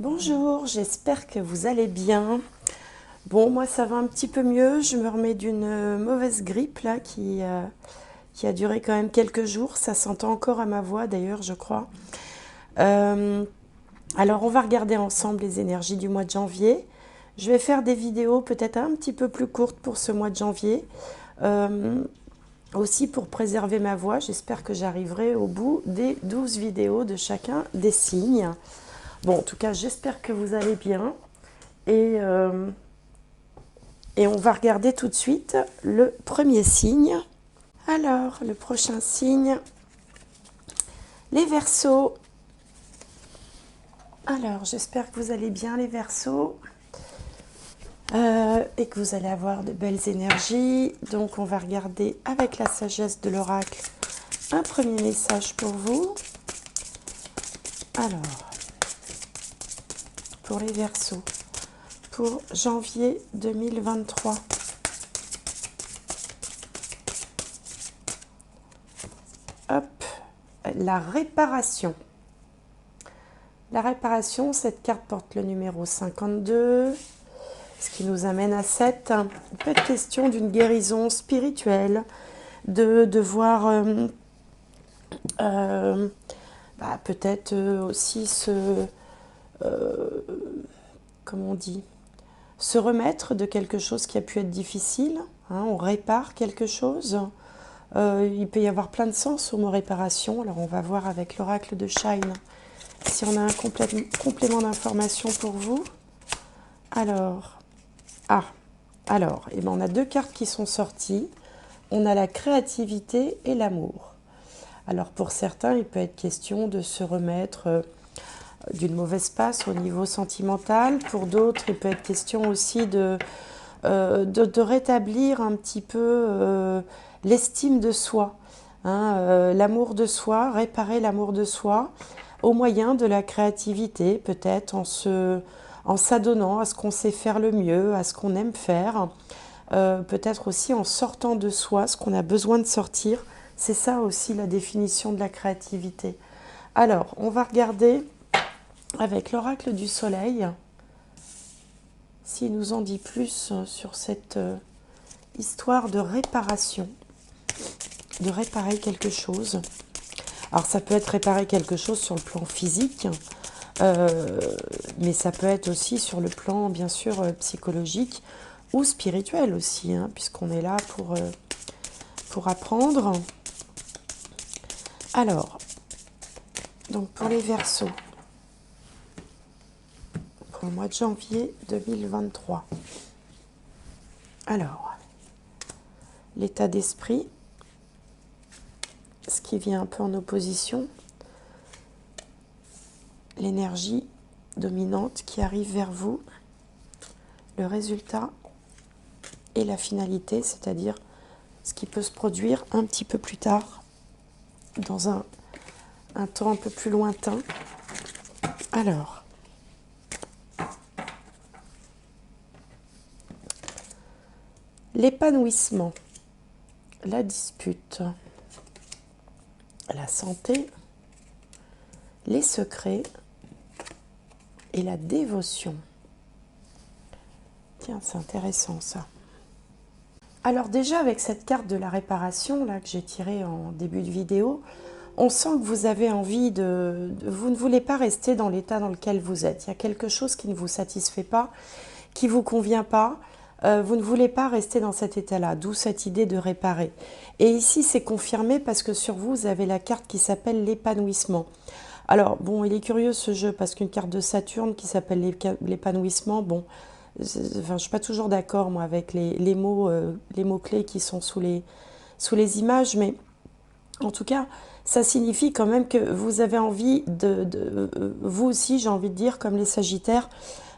Bonjour, j'espère que vous allez bien. Bon, moi ça va un petit peu mieux. Je me remets d'une mauvaise grippe là qui a duré quand même quelques jours. Ça s'entend encore à ma voix d'ailleurs, je crois. Euh, alors on va regarder ensemble les énergies du mois de janvier. Je vais faire des vidéos peut-être un petit peu plus courtes pour ce mois de janvier. Euh, Aussi pour préserver ma voix, j'espère que j'arriverai au bout des 12 vidéos de chacun des signes. Bon, en tout cas, j'espère que vous allez bien. Et, euh, et on va regarder tout de suite le premier signe. Alors, le prochain signe, les Verseaux. Alors, j'espère que vous allez bien, les Verseaux. Et que vous allez avoir de belles énergies. Donc, on va regarder avec la sagesse de l'oracle un premier message pour vous. Alors, pour les Verseaux, pour janvier 2023. Hop, la réparation. La réparation, cette carte porte le numéro 52, ce qui nous amène à 7. Il peut être question d'une guérison spirituelle, de devoir peut-être aussi comment on dit, se remettre de quelque chose qui a pu être difficile. Hein, on répare quelque chose. Il peut y avoir plein de sens au mot réparation. Alors on va voir avec l'oracle de Shine si on a un complément d'information pour vous. Alors, on a deux cartes qui sont sorties. On a la créativité et l'amour. Alors pour certains, il peut être question de se remettre d'une mauvaise passe au niveau sentimental. Pour d'autres, il peut être question aussi de rétablir un petit peu l'estime de soi, hein, l'amour de soi, réparer l'amour de soi au moyen de la créativité, peut-être en s'adonnant à ce qu'on sait faire le mieux, à ce qu'on aime faire, peut-être aussi en sortant de soi ce qu'on a besoin de sortir. C'est ça aussi la définition de la créativité. Alors, on va regarder avec l'oracle du soleil s'il nous en dit plus sur cette histoire de réparation, de réparer quelque chose. Alors ça peut être réparer quelque chose sur le plan physique, mais ça peut être aussi sur le plan bien sûr psychologique ou spirituel aussi, hein, puisqu'on est là pour apprendre. Alors, donc pour les Verseaux, pour le mois de janvier 2023. Alors, l'état d'esprit, ce qui vient un peu en opposition, l'énergie dominante qui arrive vers vous, le résultat et la finalité, c'est-à-dire ce qui peut se produire un petit peu plus tard, dans un temps un peu plus lointain. Alors, l'épanouissement, la dispute, la santé, les secrets et la dévotion. Tiens, c'est intéressant ça. Alors déjà avec cette carte de la réparation là que j'ai tirée en début de vidéo, on sent que vous avez envie vous ne voulez pas rester dans l'état dans lequel vous êtes. Il y a quelque chose qui ne vous satisfait pas, qui ne vous convient pas. Vous ne voulez pas rester dans cet état-là, d'où cette idée de réparer. Et ici, c'est confirmé parce que sur vous, vous avez la carte qui s'appelle l'épanouissement. Alors, bon, il est curieux ce jeu parce qu'une carte de Saturne qui s'appelle l'épanouissement, bon, enfin, je ne suis pas toujours d'accord, moi, avec les mots-clés qui sont sous les images, mais en tout cas, ça signifie quand même que vous avez envie vous aussi, j'ai envie de dire, comme les Sagittaires,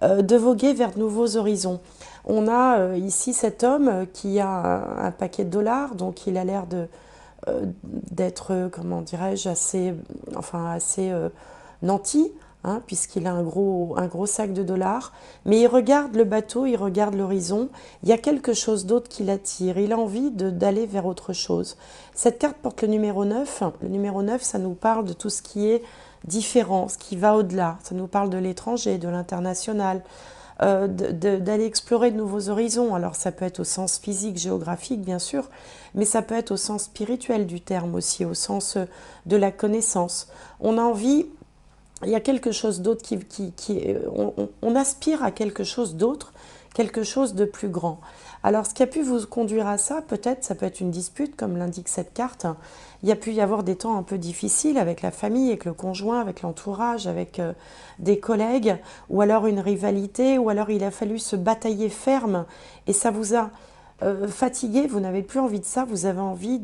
de voguer vers de nouveaux horizons. On a ici cet homme qui a un paquet de dollars, donc il a l'air d'être, comment dirais-je, assez nanti, hein, puisqu'il a un gros sac de dollars. Mais il regarde le bateau, il regarde l'horizon. Il y a quelque chose d'autre qui l'attire. Il a envie d'aller vers autre chose. Cette carte porte le numéro 9. Le numéro 9, ça nous parle de tout ce qui est différent, ce qui va au-delà. Ça nous parle de l'étranger, de l'international, d'aller explorer de nouveaux horizons. Alors ça peut être au sens physique, géographique bien sûr, mais ça peut être au sens spirituel du terme aussi, au sens de la connaissance. On a envie, il y a quelque chose d'autre on aspire à quelque chose d'autre, quelque chose de plus grand. Alors ce qui a pu vous conduire à ça, peut-être, ça peut être une dispute comme l'indique cette carte. Il y a pu y avoir des temps un peu difficiles avec la famille, avec le conjoint, avec l'entourage, avec des collègues, ou alors une rivalité, ou alors il a fallu se batailler ferme et ça vous a fatigué, vous n'avez plus envie de ça, vous avez envie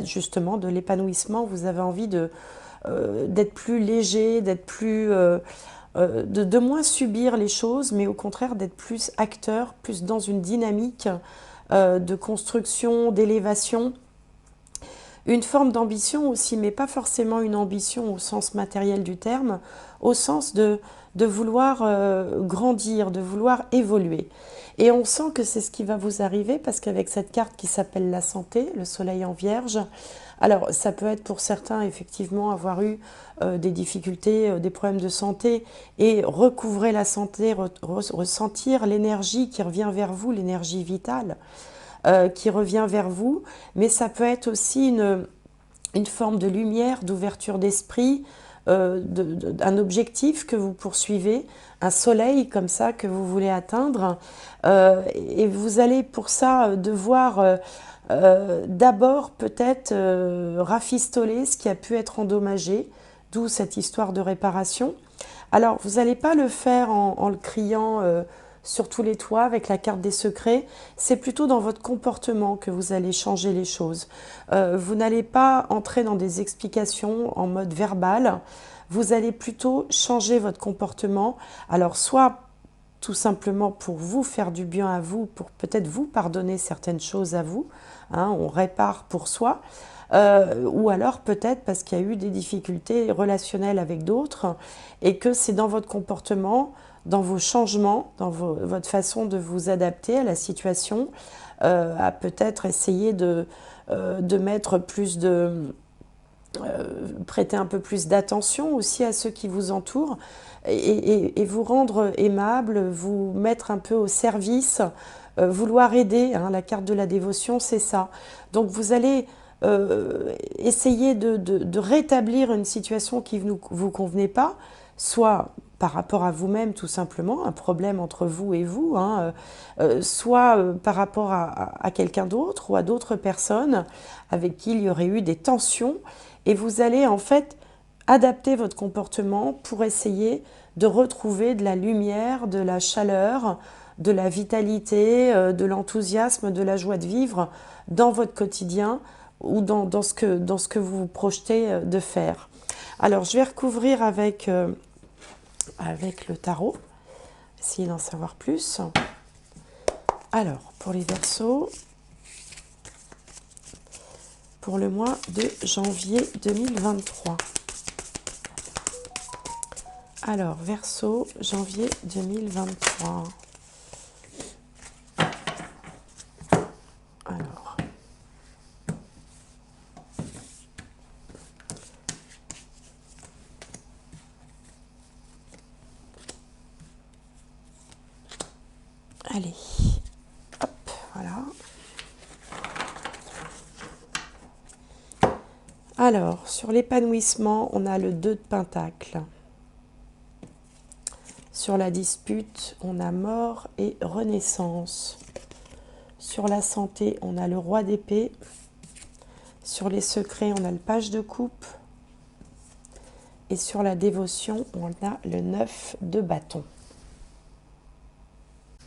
justement de l'épanouissement, vous avez envie d'être plus léger, d'être plus... de moins subir les choses, mais au contraire d'être plus acteur, plus dans une dynamique de construction, d'élévation. Une forme d'ambition aussi, mais pas forcément une ambition au sens matériel du terme, au sens de vouloir grandir, de vouloir évoluer. Et on sent que c'est ce qui va vous arriver, parce qu'avec cette carte qui s'appelle la santé, le soleil en vierge, alors ça peut être pour certains effectivement avoir eu des difficultés, des problèmes de santé, et recouvrer la santé, ressentir l'énergie qui revient vers vous, l'énergie vitale, qui revient vers vous, mais ça peut être aussi une forme de lumière, d'ouverture d'esprit, un objectif que vous poursuivez, un soleil comme ça que vous voulez atteindre, et vous allez pour ça devoir d'abord peut-être rafistoler ce qui a pu être endommagé, d'où cette histoire de réparation. Alors vous n'allez pas le faire en le criant sur tous les toits avec la carte des secrets, c'est plutôt dans votre comportement que vous allez changer les choses. Vous n'allez pas entrer dans des explications en mode verbal, vous allez plutôt changer votre comportement. Alors soit tout simplement pour vous faire du bien à vous, pour peut-être vous pardonner certaines choses à vous, hein, on répare pour soi, ou alors peut-être parce qu'il y a eu des difficultés relationnelles avec d'autres et que c'est dans votre comportement, dans vos changements, dans votre façon de vous adapter à la situation, à peut-être essayer de mettre plus prêter un peu plus d'attention aussi à ceux qui vous entourent et vous rendre aimable, vous mettre un peu au service, vouloir aider, hein, la carte de la dévotion c'est ça. Donc vous allez essayer de rétablir une situation qui ne vous convenait pas, soit par rapport à vous-même tout simplement, un problème entre vous et vous, hein, soit par rapport à quelqu'un d'autre ou à d'autres personnes avec qui il y aurait eu des tensions, et vous allez en fait adapter votre comportement pour essayer de retrouver de la lumière, de la chaleur, de la vitalité, de l'enthousiasme, de la joie de vivre dans votre quotidien ou dans ce que vous vous projetez de faire. Alors je vais recouvrir avec le tarot, essayer d'en savoir plus. Alors, pour les Verseaux, pour le mois de janvier 2023. Alors, Verseau, janvier 2023. Alors. Allez, hop, voilà. Alors, sur l'épanouissement, on a le 2 de Pentacle. Sur la dispute, on a mort et renaissance. Sur la santé, on a le roi d'épée. Sur les secrets, on a le page de coupe. Et sur la dévotion, on a le 9 de bâton.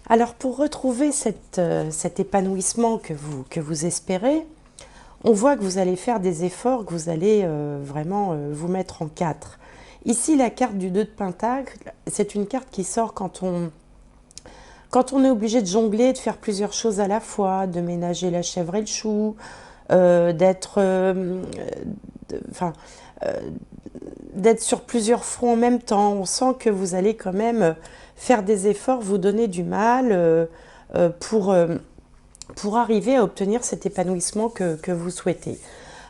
Alors, pour retrouver cet épanouissement que vous espérez, on voit que vous allez faire des efforts, que vous allez vraiment vous mettre en 4. Ici, la carte du 2 de Pentacle, c'est une carte qui sort quand on est obligé de jongler, de faire plusieurs choses à la fois, de ménager la chèvre et le chou, d'être sur plusieurs fronts en même temps. On sent que vous allez quand même faire des efforts, vous donner du mal pour arriver à obtenir cet épanouissement que vous souhaitez.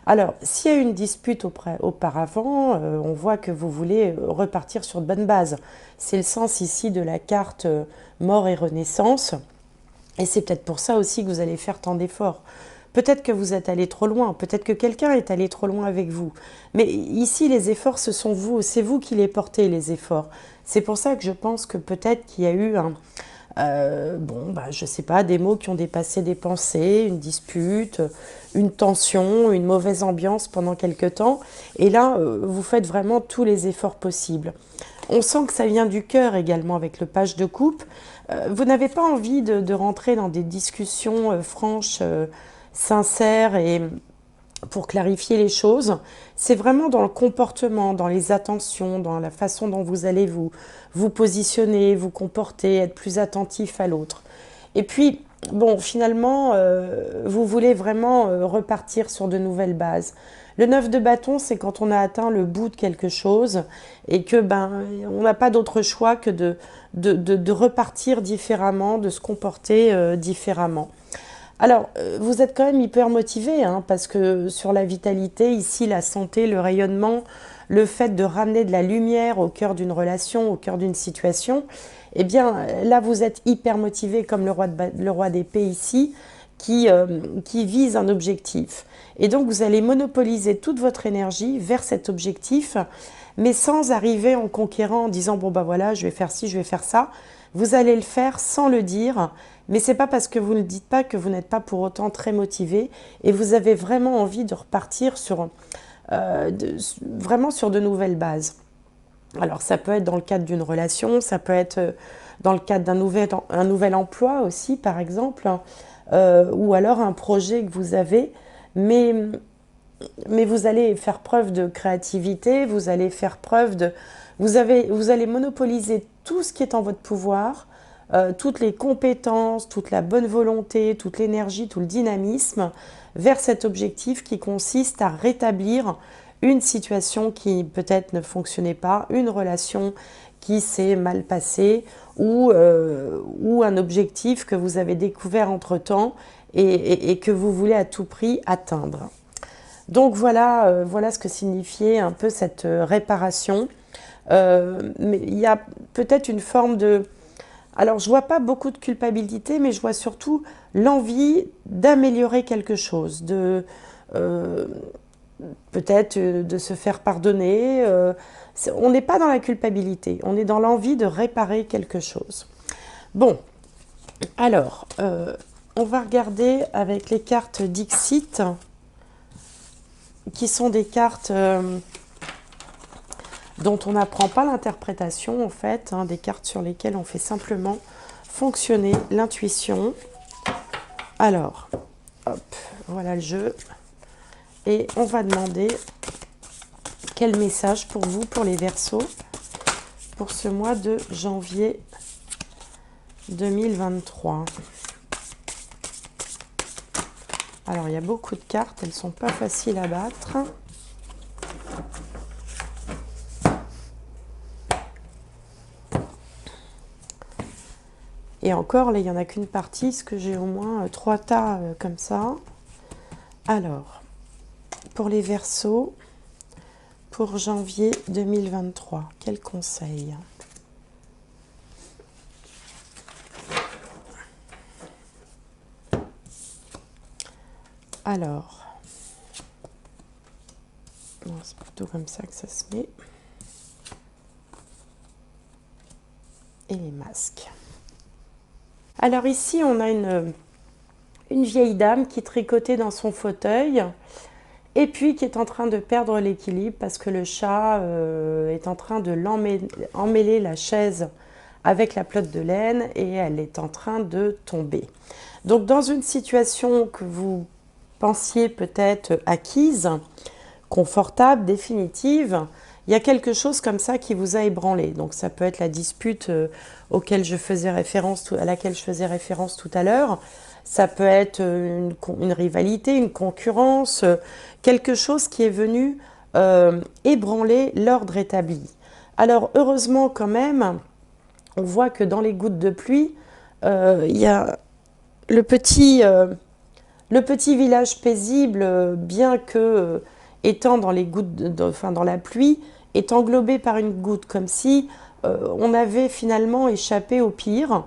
Alors, s'il y a eu une dispute auparavant, on voit que vous voulez repartir sur de bonnes bases. C'est le sens ici de la carte mort et renaissance. Et c'est peut-être pour ça aussi que vous allez faire tant d'efforts. Peut-être que vous êtes allé trop loin, peut-être que quelqu'un est allé trop loin avec vous. Mais ici, les efforts, ce sont vous, c'est vous qui les portez, les efforts. C'est pour ça que je pense que peut-être qu'il y a eu je sais pas, des mots qui ont dépassé des pensées, une dispute, une tension, une mauvaise ambiance pendant quelque temps. Et là, vous faites vraiment tous les efforts possibles. On sent que ça vient du cœur également avec le page de coupe. Vous n'avez pas envie de rentrer dans des discussions franches, sincères et pour clarifier les choses. C'est vraiment dans le comportement, dans les attentions, dans la façon dont vous allez vous positionner, vous comporter, être plus attentif à l'autre. Et puis, bon, finalement, vous voulez vraiment repartir sur de nouvelles bases. Le 9 de bâton, c'est quand on a atteint le bout de quelque chose et que on n'a pas d'autre choix que de repartir différemment, de se comporter différemment. Alors, vous êtes quand même hyper motivé, hein, parce que sur la vitalité, ici, la santé, le rayonnement, le fait de ramener de la lumière au cœur d'une relation, au cœur d'une situation, eh bien, là, vous êtes hyper motivé comme le roi d'épée ici, qui vise un objectif. Et donc, vous allez monopoliser toute votre énergie vers cet objectif, mais sans arriver en conquérant, en disant, bon, bah voilà, je vais faire ci, je vais faire ça. Vous allez le faire sans le dire, mais ce n'est pas parce que vous ne le dites pas que vous n'êtes pas pour autant très motivé et vous avez vraiment envie de repartir vraiment sur de nouvelles bases. Alors ça peut être dans le cadre d'une relation, ça peut être dans le cadre d'un nouvel emploi aussi par exemple, ou alors un projet que vous avez, mais vous allez faire preuve de créativité, vous allez faire preuve de... Vous allez monopoliser tout ce qui est en votre pouvoir, toutes les compétences, toute la bonne volonté, toute l'énergie, tout le dynamisme vers cet objectif qui consiste à rétablir une situation qui peut-être ne fonctionnait pas, une relation qui s'est mal passée ou un objectif que vous avez découvert entre-temps et que vous voulez à tout prix atteindre. Donc voilà, voilà ce que signifiait un peu cette réparation. Mais il y a peut-être une forme de... Alors, je ne vois pas beaucoup de culpabilité, mais je vois surtout l'envie d'améliorer quelque chose, peut-être de se faire pardonner. On n'est pas dans la culpabilité, on est dans l'envie de réparer quelque chose. Bon, alors, on va regarder avec les cartes Dixit, qui sont des cartes... dont on n'apprend pas l'interprétation en fait, hein, des cartes sur lesquelles on fait simplement fonctionner l'intuition. Alors, hop, voilà le jeu. Et on va demander quel message pour vous, pour les Verseaux, pour ce mois de janvier 2023. Alors, il y a beaucoup de cartes, elles ne sont pas faciles à battre. Et encore, là, il n'y en a qu'une partie, parce que j'ai au moins 3 tas comme ça. Alors, pour les Verseaux, pour janvier 2023, quel conseil? Alors, c'est plutôt comme ça que ça se met. Et les masques. Alors ici, on a une vieille dame qui tricotait dans son fauteuil et puis qui est en train de perdre l'équilibre parce que le chat est en train de emmêler la chaise avec la pelote de laine et elle est en train de tomber. Donc dans une situation que vous pensiez peut-être acquise, confortable, définitive, il y a quelque chose comme ça qui vous a ébranlé. Donc ça peut être la dispute à laquelle je faisais référence tout à l'heure. Ça peut être une rivalité, une concurrence, quelque chose qui est venu ébranler l'ordre établi. Alors heureusement quand même, on voit que dans les gouttes de pluie, il y a le petit village paisible, bien que étant dans les gouttes, enfin dans la pluie, est englobé par une goutte, comme si on avait finalement échappé au pire.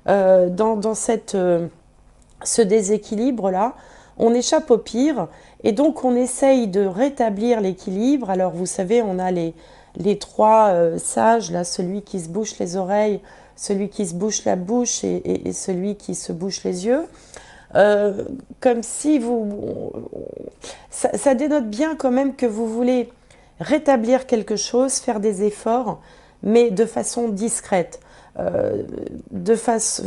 Dans ce déséquilibre-là, on échappe au pire et donc on essaye de rétablir l'équilibre. Alors vous savez, on a les trois sages, là, celui qui se bouche les oreilles, celui qui se bouche la bouche et celui qui se bouche les yeux. Comme si ça dénote bien quand même que vous voulez rétablir quelque chose, faire des efforts, mais de façon discrète,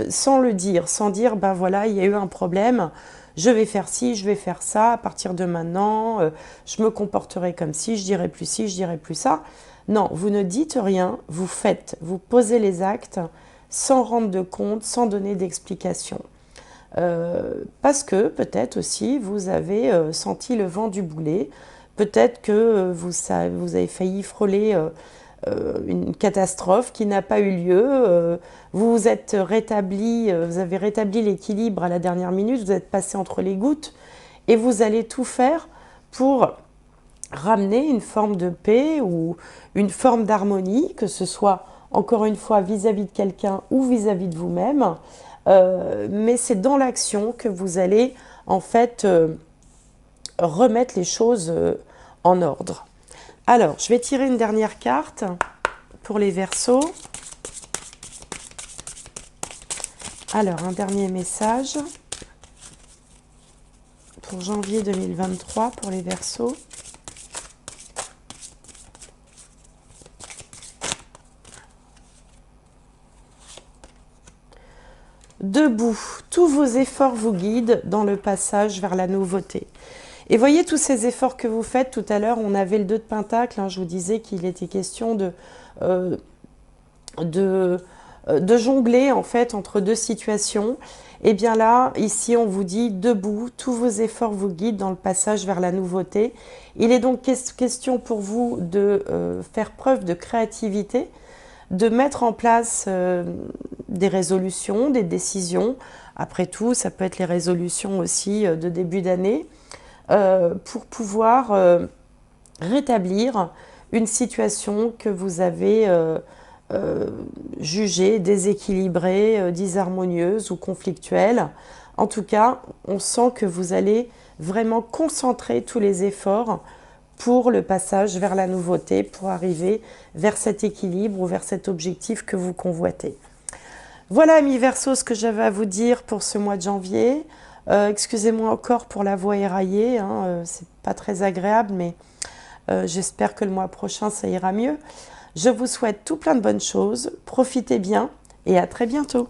sans le dire, sans dire, ben voilà, il y a eu un problème, je vais faire ci, je vais faire ça, à partir de maintenant, je me comporterai comme ci, je dirai plus ci, je dirai plus ça. Non, vous ne dites rien, vous faites, vous posez les actes sans rendre de compte, sans donner d'explication. Parce que peut-être aussi vous avez senti le vent du boulet, peut-être que vous avez failli frôler une catastrophe qui n'a pas eu lieu, vous êtes rétabli, vous avez rétabli l'équilibre à la dernière minute, vous êtes passé entre les gouttes et vous allez tout faire pour ramener une forme de paix ou une forme d'harmonie, que ce soit encore une fois vis-à-vis de quelqu'un ou vis-à-vis de vous-même. Mais c'est dans l'action que vous allez en fait remettre les choses en ordre. Alors, je vais tirer une dernière carte pour les Verseaux. Alors, un dernier message pour janvier 2023 pour les Verseaux. Debout, tous vos efforts vous guident dans le passage vers la nouveauté. Et voyez tous ces efforts que vous faites. Tout à l'heure, on avait le 2 de Pentacle. Hein, je vous disais qu'il était question de jongler en fait entre deux situations. Et bien là, ici, on vous dit debout, tous vos efforts vous guident dans le passage vers la nouveauté. Il est donc question pour vous de faire preuve de créativité, de mettre en place des résolutions, des décisions. Après tout, ça peut être les résolutions aussi de début d'année, pour pouvoir rétablir une situation que vous avez jugée déséquilibrée, disharmonieuse ou conflictuelle. En tout cas, on sent que vous allez vraiment concentrer tous les efforts pour le passage vers la nouveauté, pour arriver vers cet équilibre ou vers cet objectif que vous convoitez. Voilà, amis Verseaux, ce que j'avais à vous dire pour ce mois de janvier. Excusez-moi encore pour la voix éraillée, hein, c'est pas très agréable, mais j'espère que le mois prochain, ça ira mieux. Je vous souhaite tout plein de bonnes choses, profitez bien et à très bientôt.